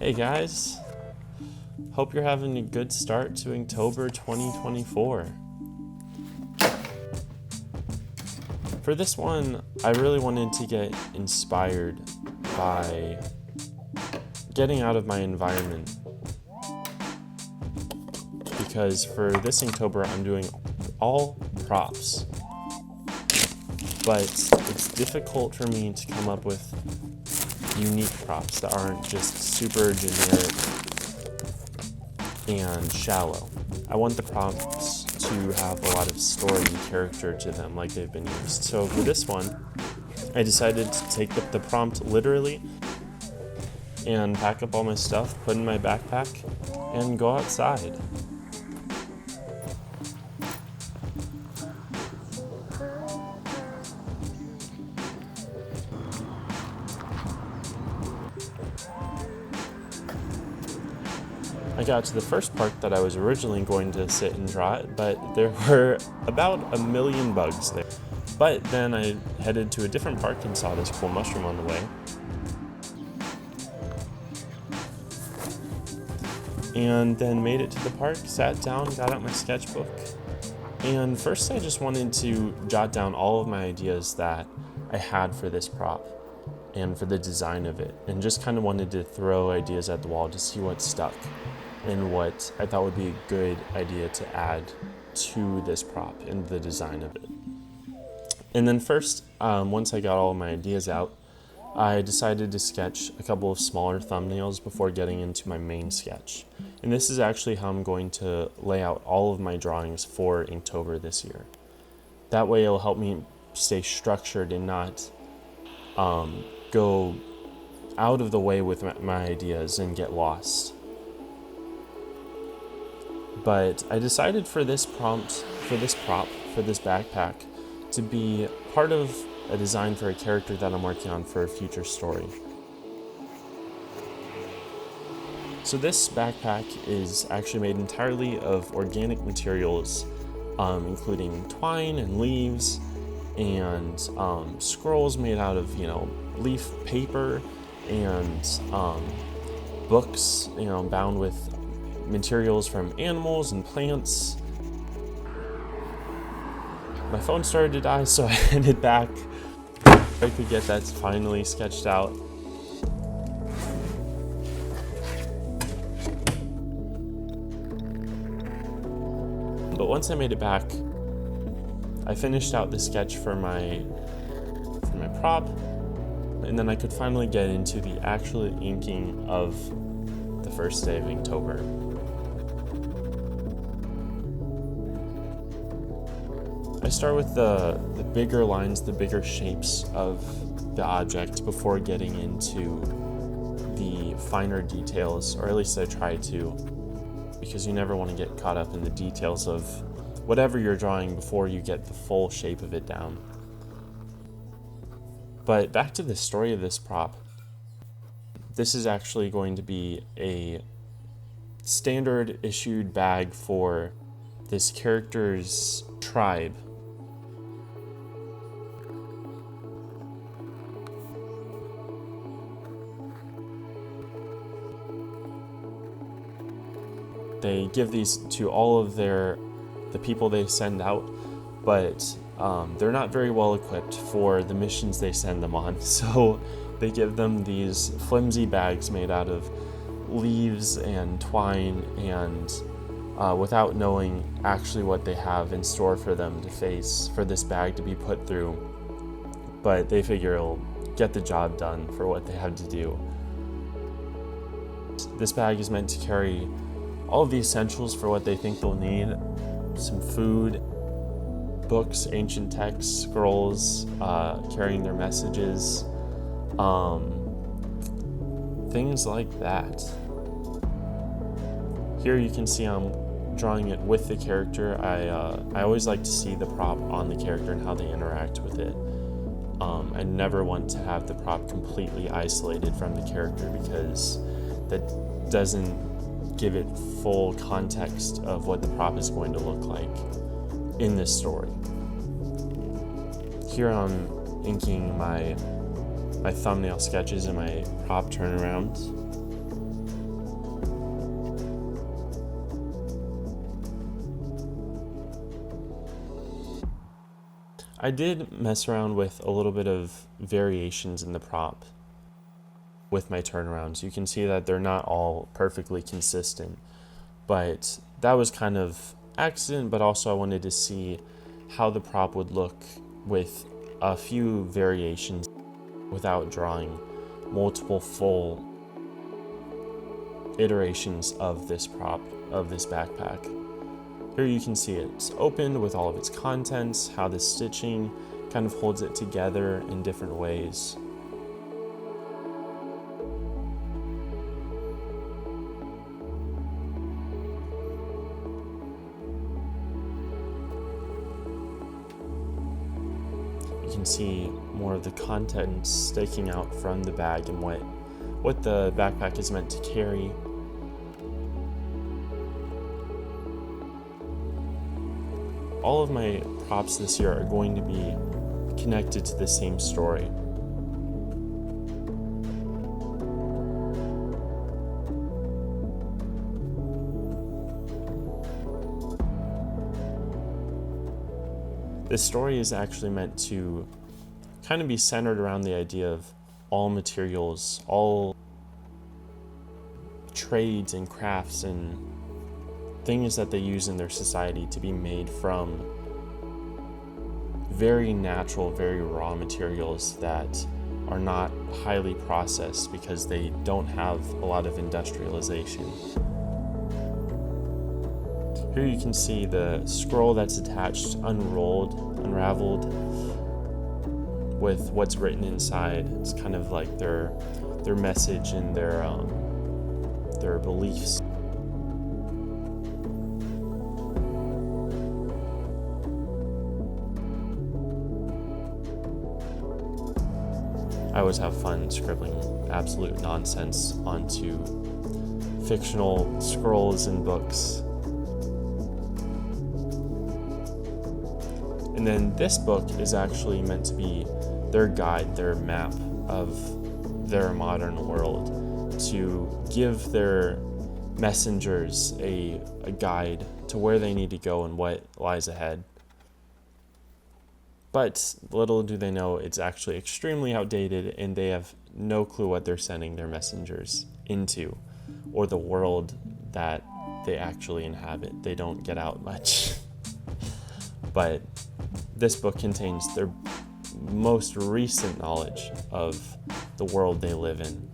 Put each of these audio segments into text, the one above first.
Hey guys, hope you're having a good start to Inktober 2024. For this one, I really wanted to get inspired by getting out of my environment, because for this Inktober I'm doing all props, but it's difficult for me to come up with unique props that aren't just super generic and shallow. I want the prompts to have a lot of story and character to them like they've been used. So for this one, I decided to take the prompt literally and pack up all my stuff, put in my backpack, and go outside. I got to the first part that I was originally going to sit and draw it, but there were about 1 million bugs there. But then I headed to a different park and saw this cool mushroom on the way. And then made it to the park, sat down, got out my sketchbook. And first I just wanted to jot down all of my ideas that I had for this prop and for the design of it, and just kind of wanted to throw ideas at the wall to see what stuck and what I thought would be a good idea to add to this prop and the design of it. And then first, once I got all of my ideas out, I decided to sketch a couple of smaller thumbnails before getting into my main sketch. And this is actually how I'm going to lay out all of my drawings for Inktober this year. That way it'll help me stay structured and not go out of the way with my ideas and get lost. But I decided for this prop, for this backpack, to be part of a design for a character that I'm working on for a future story. So this backpack is actually made entirely of organic materials, including twine and leaves and scrolls made out of, leaf paper and books, bound with materials from animals and plants. My phone started to die, so I headed back. I could get that finally sketched out. But once I made it back, I finished out the sketch for my prop, and then I could finally get into the actual inking of the first day of Inktober. I start with the bigger lines, the bigger shapes of the object before getting into the finer details, or at least I try to, because you never want to get caught up in the details of whatever you're drawing before you get the full shape of it down. But back to the story of this prop. This is actually going to be a standard issued bag for this character's tribe. They give these to all of the people they send out, but they're not very well equipped for the missions they send them on. So they give them these flimsy bags made out of leaves and twine, and without knowing actually what they have in store for them to face, for this bag to be put through. But they figure it'll get the job done for what they have to do. This bag is meant to carry all of the essentials for what they think they'll need: some food, books, ancient texts, scrolls, carrying their messages, things like that. Here you can see I'm drawing it with the character. I always like to see the prop on the character and how they interact with it. I never want to have the prop completely isolated from the character, because that doesn't give it full context of what the prop is going to look like in this story. Here I'm inking my thumbnail sketches and my prop turnarounds. I did mess around with a little bit of variations in the prop with my turnarounds. You can see that they're not all perfectly consistent, but that was kind of accident, but also I wanted to see how the prop would look with a few variations without drawing multiple full iterations of this prop, of this backpack. Here you can see it's opened with all of its contents, how the stitching kind of holds it together in different ways. You can see more of the contents sticking out from the bag and what the backpack is meant to carry. All of my props this year are going to be connected to the same story. This story is actually meant to kind of be centered around the idea of all materials, all trades and crafts and things that they use in their society to be made from very natural, very raw materials that are not highly processed because they don't have a lot of industrialization. Here you can see the scroll that's attached, unraveled with what's written inside. It's kind of like their message and their beliefs. I always have fun scribbling absolute nonsense onto fictional scrolls and books. And then this book is actually meant to be their guide, their map of their modern world, to give their messengers a guide to where they need to go and what lies ahead. But little do they know it's actually extremely outdated and they have no clue what they're sending their messengers into or the world that they actually inhabit. They don't get out much. But this book contains their most recent knowledge of the world they live in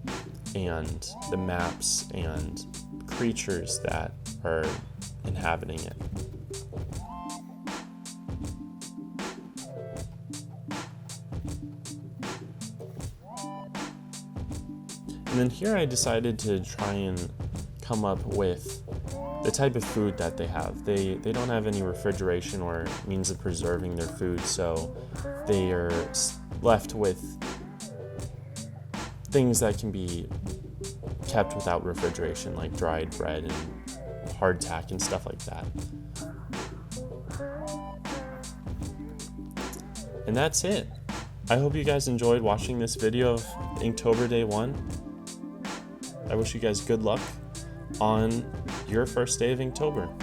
and the maps and creatures that are inhabiting it. And then here I decided to try and come up with the type of food that they have. They don't have any refrigeration or means of preserving their food, so they are left with things that can be kept without refrigeration, like dried bread and hardtack and stuff like that. And that's it. I hope you guys enjoyed watching this video of Inktober Day 1. I wish you guys good luck on your first day of Inktober.